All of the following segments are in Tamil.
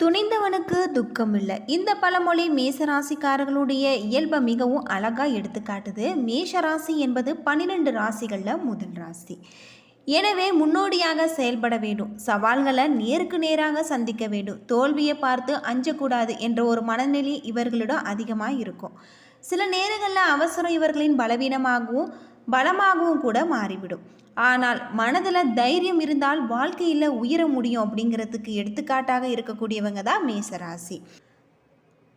துணிந்தவனுக்கு துக்கம் இல்லை. இந்த பழமொழி மேசராசிக்காரர்களுடைய இயல்பை மிகவும் அழகாக எடுத்துக்காட்டுது. மேஷராசி என்பது 12 ராசிகளில் முதல் ராசி. எனவே முன்னோடியாக செயல்பட வேண்டும். சவால்களை நேருக்கு நேராக சந்திக்க வேண்டும். தோல்வியை பார்த்து அஞ்சக்கூடாது என்ற ஒரு மனநிலை இவர்களிடம் அதிகமாக இருக்கும். சில நேரங்களில் அவசரம் இவர்களின் பலவீனமாகவும் பலமாகவும் கூட மாறிவிடும். ஆனால் மனதில் தைரியம் இருந்தால் வாழ்க்கையில் உயர முடியும் அப்படிங்கிறதுக்கு எடுத்துக்காட்டாக இருக்கக்கூடியவங்க தான் மேசராசி.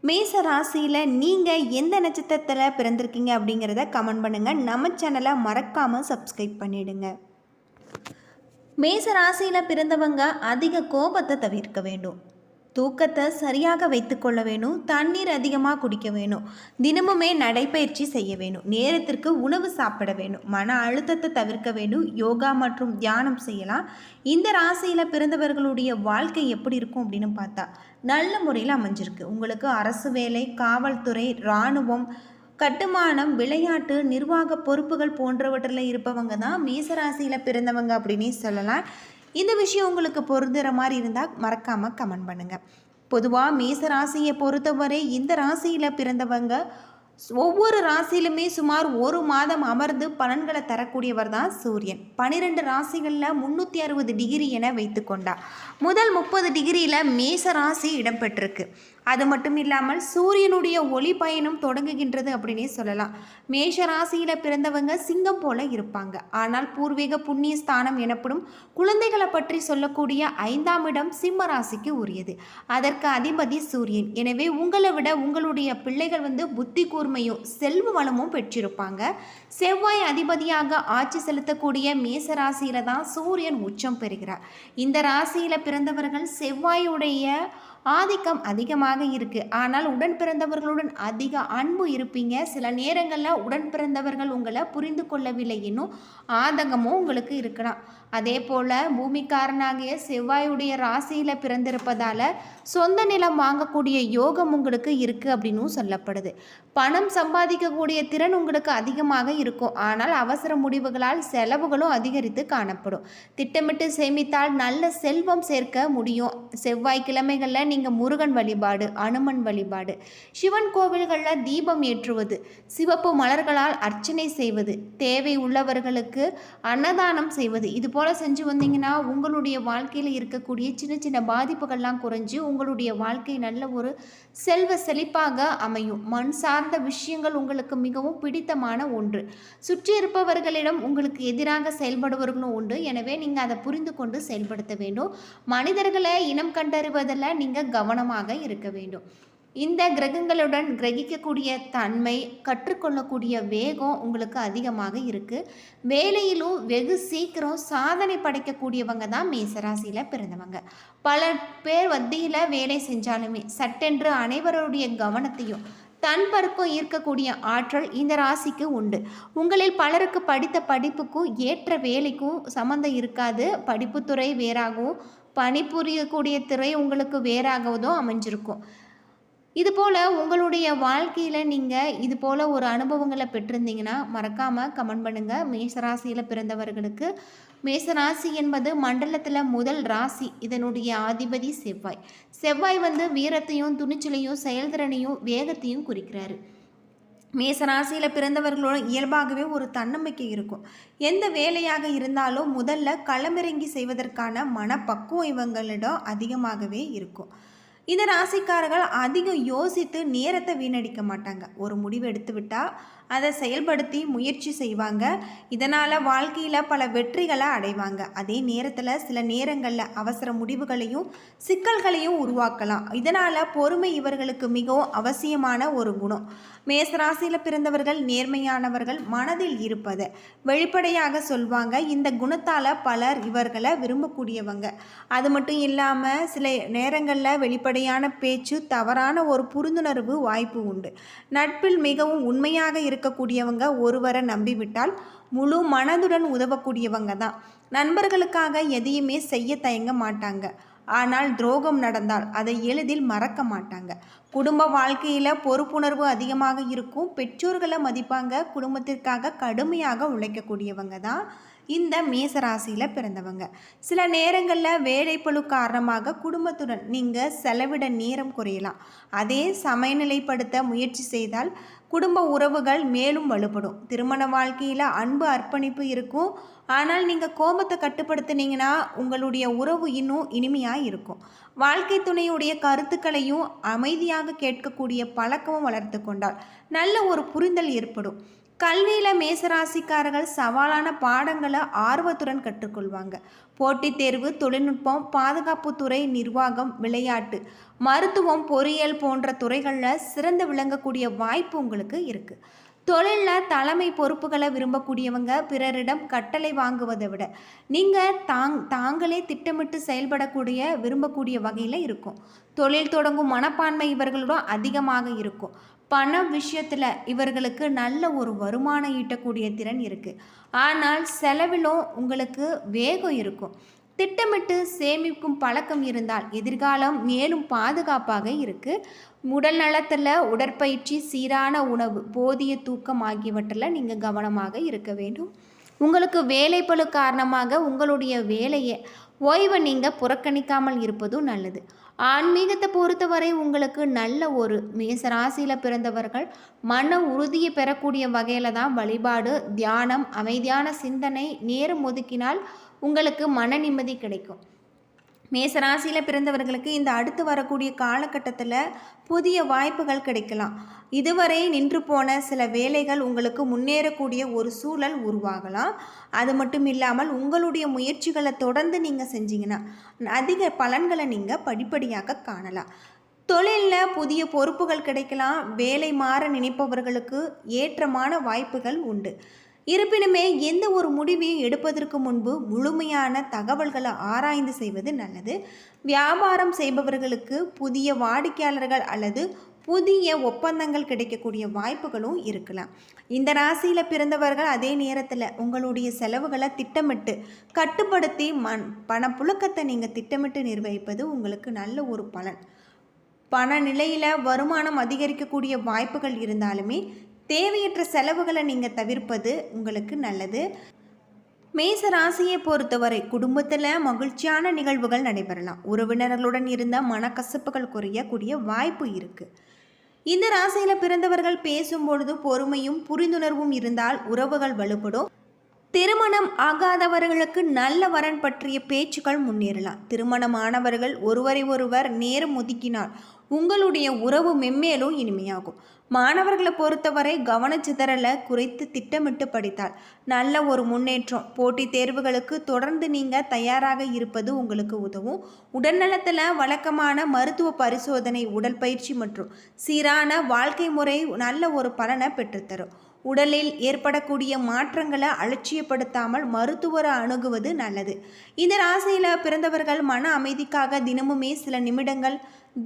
மேசராசியில் நீங்கள் எந்த நட்சத்திரத்தில் பிறந்திருக்கீங்க அப்படிங்கிறத கமெண்ட் பண்ணுங்கள். நம்ம சேனலை மறக்காமல் சப்ஸ்கிரைப் பண்ணிடுங்க. மேசராசியில் பிறந்தவங்க அதிக கோபத்தை தவிர்க்க வேண்டும். தூக்கத்தை சரியாக வைத்துக்கொள்ள வேணும். தண்ணீர் அதிகமாக குடிக்க வேணும். தினமுமே நடைப்பயிற்சி செய்ய வேணும். நேரத்திற்கு உணவு சாப்பிட வேணும். மன அழுத்தத்தை தவிர்க்க வேண்டும். யோகா மற்றும் தியானம் செய்யலாம். இந்த ராசியில் பிறந்தவர்களுடைய வாழ்க்கை எப்படி இருக்கும் அப்படின்னு பார்த்தா நல்ல முறையில் அமைஞ்சிருக்கு. உங்களுக்கு அரசு வேலை, காவல்துறை, இராணுவம், கட்டுமானம், விளையாட்டு, நிர்வாக பொறுப்புகள் போன்றவற்றில் இருப்பவங்க தான் மேசராசியில் பிறந்தவங்க அப்படின்னே சொல்லலாம். இந்த விஷயம் உங்களுக்கு பொருந்துகிற மாதிரி இருந்தால் மறக்காமல் கமெண்ட் பண்ணுங்கள். பொதுவாக மேசராசியை பொறுத்தவரை இந்த ராசியில் பிறந்தவங்க ஒவ்வொரு ராசியிலுமே சுமார் 1 மாதம் அமர்ந்து பலன்களை தரக்கூடியவர் தான் சூரியன். 12 ராசிகளில் 360 டிகிரி என வைத்து கொண்டார். முதல் 30 டிகிரியில் மேச ராசி இடம்பெற்றிருக்கு. அது மட்டும் இல்லாமல் சூரியனுடைய ஒளி பயணம் தொடங்குகின்றது அப்படின்னே சொல்லலாம். மேஷ ராசியில் பிறந்தவங்க சிங்கம் போல இருப்பாங்க. ஆனால் பூர்வீக புண்ணிய ஸ்தானம் எனப்படும் குழந்தைகளை பற்றி சொல்லக்கூடிய 5ஆம் இடம் சிம்ம ராசிக்கு உரியது. அதற்கு அதிபதி சூரியன். எனவே உங்களை விட உங்களுடைய பிள்ளைகள் புத்தி கூர்மையும் செல்வ வளமும் பெற்றிருப்பாங்க. செவ்வாய் அதிபதியாக ஆட்சி செலுத்தக்கூடிய மேச ராசியில தான் சூரியன் உச்சம் பெறுகிறார். இந்த ராசியில் பிறந்தவர்கள் செவ்வாயுடைய ஆதிக்கம் அதிகமாக இருக்குது. ஆனால் உடன் பிறந்தவர்களுடன் அதிக அன்பு இருப்பீங்க. சில நேரங்களில் உடன் பிறந்தவர்கள் உங்களை புரிந்து கொள்ளவில்லை என்னும் ஆதங்கமும் உங்களுக்கு இருக்கலாம். அதே போல் பூமிக்காரனாகிய செவ்வாயுடைய ராசியில் பிறந்திருப்பதால் சொந்த நிலம் வாங்கக்கூடிய யோகம் உங்களுக்கு இருக்குது அப்படின்னும் சொல்லப்படுது. பணம் சம்பாதிக்கக்கூடிய திறன் உங்களுக்கு அதிகமாக இருக்கும். ஆனால் அவசர முடிவுகளால் செலவுகளும் அதிகரித்து காணப்படும். திட்டமிட்டு சேமித்தால் நல்ல செல்வம் சேர்க்க முடியும். செவ்வாய்க்கிழமைகளில் நீங்கள் முருகன் வழிபாடு, அனுமன் வழிபாடு, சிவன் கோவில்களில் தீபம் ஏற்றுவது, சிவப்பு மலர்களால் அர்ச்சனை செய்வது, தேவை உள்ளவர்களுக்கு அன்னதானம் செய்வது, இது போல் செஞ்சு வந்தீங்கன்னா உங்களுடைய வாழ்க்கையில் இருக்கக்கூடிய சின்ன சின்ன பாதிப்புகள்லாம் குறைஞ்சு உங்களுடைய வாழ்க்கை நல்ல ஒரு செல்வ செழிப்பாக அமையும். மண் சார்ந்த விஷயங்கள் உங்களுக்கு மிகவும் பிடித்தமான ஒன்று. சுற்றி இருப்பவர்களிடம் உங்களுக்கு எதிராக செயல்படுவர்களும் உண்டு. எனவே நீங்கள் அதை புரிந்து கொண்டு செயல்படுத்த வேண்டும். மனிதர்களை இனம் கண்டறிவதில் நீங்கள் கவனமாக இருக்க வேண்டும். இந்த கிரகங்களுடன் கிரகிக்கக்கூடிய தன்மை, கற்றுக்கொள்ளக்கூடிய வேகம் உங்களுக்கு அதிகமாக இருக்குது. வேலையிலும் வெகு சீக்கிரம் சாதனை படைக்கக்கூடியவங்க தான் மேசராசியில் பிறந்தவங்க. பல பேர் மத்தியில் வேலை செஞ்சாலுமே சட்டென்று அனைவருடைய கவனத்தையும் தன்பருக்கும் ஈர்க்கக்கூடிய ஆற்றல் இந்த ராசிக்கு உண்டு. உங்களில் பலருக்கு படித்த படிப்புக்கும் ஏற்ற வேலைக்கும் சம்மந்தம் இருக்காது. படிப்புத்துறை வேறாகவும் பணிபுரியக்கூடிய துறை உங்களுக்கு வேறாகவதும் அமைஞ்சிருக்கும். இதுபோல் உங்களுடைய வாழ்க்கையில் நீங்கள் இதுபோல் ஒரு அனுபவங்களை பெற்றிருந்தீங்கன்னா மறக்காமல் கமெண்ட் பண்ணுங்கள். மேசராசியில் பிறந்தவர்களுக்கு மேசராசி என்பது மண்டலத்தில் முதல் ராசி. இதனுடைய அதிபதி செவ்வாய். செவ்வாய் வீரத்தையும் துணிச்சலையும் செயல்திறனையும் வேகத்தையும் குறிக்கிறாரு. மேசராசியில் பிறந்தவர்களோட இயல்பாகவே ஒரு தன்னம்பிக்கை இருக்கும். எந்த வேலையாக இருந்தாலும் முதல்ல களமிறங்கி செய்வதற்கான மனப்பக்குவம் இவங்களிடம் அதிகமாகவே இருக்கும். இந்த ராசிக்காரர்கள் அதிகம் யோசித்து நேரத்தை வீணடிக்க மாட்டாங்க. ஒரு முடிவு எடுத்து விட்டால் அதை செயல்படுத்தி முயற்சி செய்வாங்க. இதனால் வாழ்க்கையில் பல வெற்றிகளை அடைவாங்க. அதே நேரத்தில் சில நேரங்களில் அவசர முடிவுகளையும் சிக்கல்களையும் உருவாக்கலாம். இதனால் பொறுமை இவர்களுக்கு மிகவும் அவசியமான ஒரு குணம். மேசராசியில் பிறந்தவர்கள் நேர்மையானவர்கள், மனதில் இருப்பதை வெளிப்படையாக சொல்வாங்க. இந்த குணத்தால் பலர் இவர்களை விரும்பக்கூடியவங்க. அது மட்டும் இல்லாமல் சில நேரங்களில் வெளிப்படையான பேச்சு, தவறான ஒரு புரிந்துணர்வு வாய்ப்பு உண்டு. நட்பில் மிகவும் உண்மையாக இருக்கக்கூடியவங்க. ஒருவரை நம்பிவிட்டால் முழு மனதுடன் உதவக்கூடியவங்க தான். நண்பர்களுக்காக எதையுமே செய்ய தயங்க மாட்டாங்க. ஆனால் துரோகம் நடந்தால் அதை எளிதில் மறக்க மாட்டாங்க. குடும்ப வாழ்க்கையில் பொறுப்புணர்வு அதிகமாக இருக்கும். பெற்றோர்களை மதிப்பாங்க. குடும்பத்திற்காக கடுமையாக உழைக்கக்கூடியவங்க தான் இந்த மேசராசியில் பிறந்தவங்க. சில நேரங்களில் வேலைப்பளு காரணமாக குடும்பத்துடன் நீங்கள் செலவிட நேரம் குறையலாம். அதே சமநிலைப்படுத்த முயற்சி செய்தால் குடும்ப உறவுகள் மேலும் வலுப்படும். திருமண வாழ்க்கையில் அன்பு அர்ப்பணிப்பு இருக்கும். ஆனால் நீங்கள் கோபத்தை கட்டுப்படுத்தினீங்கன்னா உங்களுடைய உறவு இன்னும் இனிமையாக இருக்கும். வாழ்க்கை துணையுடைய கருத்துக்களையும் அமைதியாக கேட்கக்கூடிய பழக்கமும் வளர்த்து கொண்டால் நல்ல ஒரு புரிதல் ஏற்படும். கல்வியில் மேசராசிக்காரர்கள் சவாலான பாடங்களை ஆர்வத்துடன் கற்றுக்கொள்வாங்க. போட்டித் தேர்வு, தொழில்நுட்பம், பாதுகாப்புத்துறை, நிர்வாகம், விளையாட்டு, மருத்துவம், பொறியியல் போன்ற துறைகளில் சிறந்து விளங்கக்கூடிய வாய்ப்பு உங்களுக்கு இருக்குது. தொழிலில் தலைமை பொறுப்புகளை விரும்பக்கூடியவங்க பிறரிடம் கட்டளை வாங்குவதை விட நீங்கள் தாங்களே திட்டமிட்டு செயல்படக்கூடிய விரும்பக்கூடிய வகையில் இருக்கும். தொழில் தொடங்கும் மனப்பான்மை இவர்களுடன் அதிகமாக இருக்கும். பண விஷயத்தில் இவர்களுக்கு நல்ல ஒரு வருமானம் ஈட்டக்கூடிய திறன் இருக்குது. ஆனால் செலவிலும் உங்களுக்கு வேகம் இருக்கும். திட்டமிட்டு சேமிக்கும் பழக்கம் இருந்தால் எதிர்காலம் மேலும் பாதுகாப்பாக இருக்குது. உடல் நலத்தில் உடற்பயிற்சி, சீரான உணவு, போதிய தூக்கம் ஆகியவற்றில் நீங்கள் கவனமாக இருக்க வேண்டும். உங்களுக்கு வேலைப்பளு காரணமாக உங்களுடைய வேலையை ஓய்வை நீங்கள் புறக்கணிக்காமல் இருப்பதும் நல்லது. ஆன்மீகத்தை பொறுத்தவரை உங்களுக்கு நல்ல ஒரு மேசராசியில் பிறந்தவர்கள் மன உறுதியை பெறக்கூடிய வகையில் தான் வழிபாடு, தியானம், அமைதியான சிந்தனை நேரம் ஒதுக்கினால் உங்களுக்கு மன நிம்மதி கிடைக்கும். மேசராசியில் பிறந்தவர்களுக்கு இந்த அடுத்து வரக்கூடிய காலகட்டத்தில் புதிய வாய்ப்புகள் கிடைக்கலாம். இதுவரை நின்று போன சில வேலைகள் உங்களுக்கு முன்னேறக்கூடிய ஒரு சூழல் உருவாகலாம். அது மட்டும் இல்லாமல் உங்களுடைய முயற்சிகளை தொடர்ந்து நீங்கள் செஞ்சீங்கன்னா அதிக பலன்களை நீங்கள் படிப்படியாக காணலாம். தொழிலில் புதிய பொறுப்புகள் கிடைக்கலாம். வேலை மாற நினைப்பவர்களுக்கு ஏற்றமான வாய்ப்புகள் உண்டு. இருப்பினுமே எந்த ஒரு முடிவையும் எடுப்பதற்கு முன்பு முழுமையான தகவல்களை ஆராய்ந்து செய்வது நல்லது. வியாபாரம் செய்பவர்களுக்கு புதிய வாடிக்கையாளர்கள் அல்லது புதிய ஒப்பந்தங்கள் கிடைக்கக்கூடிய வாய்ப்புகளும் இருக்கலாம். இந்த ராசியில் பிறந்தவர்கள் அதே நேரத்தில் உங்களுடைய செலவுகளை திட்டமிட்டு கட்டுப்படுத்தி பணப்புழக்கத்தை நீங்கள் திட்டமிட்டு நிர்வகிப்பது உங்களுக்கு நல்ல ஒரு பலன். பண நிலையில் வருமானம் அதிகரிக்கக்கூடிய வாய்ப்புகள் இருந்தாலுமே தேவையற்ற செலவுகளை நீங்கள் தவிர்ப்பது உங்களுக்கு நல்லது. மேச ராசியை பொறுத்தவரை குடும்பத்தில் மகிழ்ச்சியான நிகழ்வுகள் நடைபெறலாம். உறவினர்களுடன் இருந்த மனக்கசப்புகள் குறையக்கூடிய வாய்ப்பு இருக்குது. இந்த ராசியில் பிறந்தவர்கள் பேசும்பொழுது பொறுமையும் புரிந்துணர்வும் இருந்தால் உறவுகள் வலுப்படும். திருமணம் ஆகாதவர்களுக்கு நல்ல வரன் பற்றிய பேச்சுக்கள் முன்னேறலாம். திருமணமானவர்கள் ஒருவரை ஒருவர் நேரம் ஒதுக்கினால் உங்களுடைய உறவு மென்மேலும் இனிமையாகும். மாணவர்களை பொறுத்தவரை கவனச்சிதறலை குறைத்து திட்டமிட்டு படித்தால் நல்ல ஒரு முன்னேற்றம். போட்டித் தேர்வுகளுக்கு தொடர்ந்து நீங்கள் தயாராக இருப்பது உங்களுக்கு உதவும். உடல்நலத்தில் வழக்கமான மருத்துவ பரிசோதனை, உடற்பயிற்சி மற்றும் சீரான வாழ்க்கை முறை நல்ல ஒரு பலனை பெற்றுத்தரும். உடலில் ஏற்படக்கூடிய மாற்றங்களை அலட்சியப்படுத்தாமல் மருத்துவரை அணுகுவது நல்லது. இந்த ராசியில் பிறந்தவர்கள் மன அமைதிக்காக தினமுமே சில நிமிடங்கள்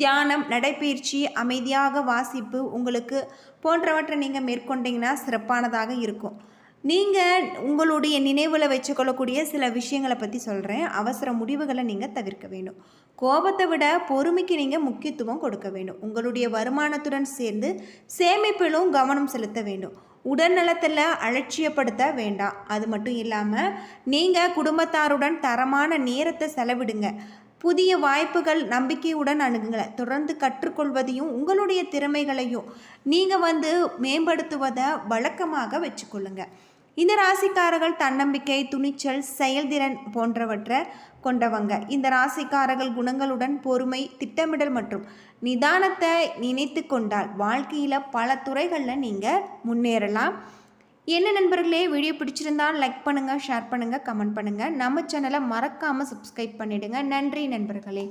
தியானம், நடைப்பயிற்சி, அமைதியாக வாசிப்பு உங்களுக்கு போன்றவற்றை நீங்கள் மேற்கொண்டீங்கன்னா சிறப்பானதாக இருக்கும். நீங்கள் உங்களுடைய நினைவில் வச்சுக்கொள்ளக்கூடிய சில விஷயங்களை பற்றி சொல்கிறேன். அவசர முடிவுகளை நீங்கள் தவிர்க்க வேண்டும். கோபத்தை விட பொறுமைக்கு நீங்கள் முக்கியத்துவம் கொடுக்க வேண்டும். உங்களுடைய வருமானத்துடன் சேர்ந்து சேமிப்பிலும் கவனம் செலுத்த வேண்டும். உடல்நலத்தில் அலட்சியப்படுத்த வேண்டாம். அது மட்டும் இல்லாமல் நீங்கள் குடும்பத்தாருடன் தரமான நேரத்தை செலவிடுங்க. புதிய வாய்ப்புகள் நம்பிக்கையுடன் அணுகுங்க. தொடர்ந்து கற்றுக்கொள்வதையும் உங்களுடைய திறமைகளையும் நீங்கள் மேம்படுத்துவதை வழக்கமாக வச்சுக்கொள்ளுங்க. இந்த ராசிக்காரர்கள் தன்னம்பிக்கை, துணிச்சல், செயல்திறன் போன்றவற்றை கொண்டவங்க. இந்த ராசிக்காரர்கள் குணங்களுடன் பொறுமை, திட்டமிடல் மற்றும் நிதானத்தை நினைத்து கொண்டால் வாழ்க்கையில் பல துறைகளில் நீங்கள் முன்னேறலாம். என்ன நண்பர்களே, வீடியோ பிடிச்சிருந்தால் லைக் பண்ணுங்கள், ஷேர் பண்ணுங்கள், கமெண்ட் பண்ணுங்கள். நம்ம சேனலை மறக்காமல் சப்ஸ்கிரைப் பண்ணிவிடுங்க. நன்றி நண்பர்களே.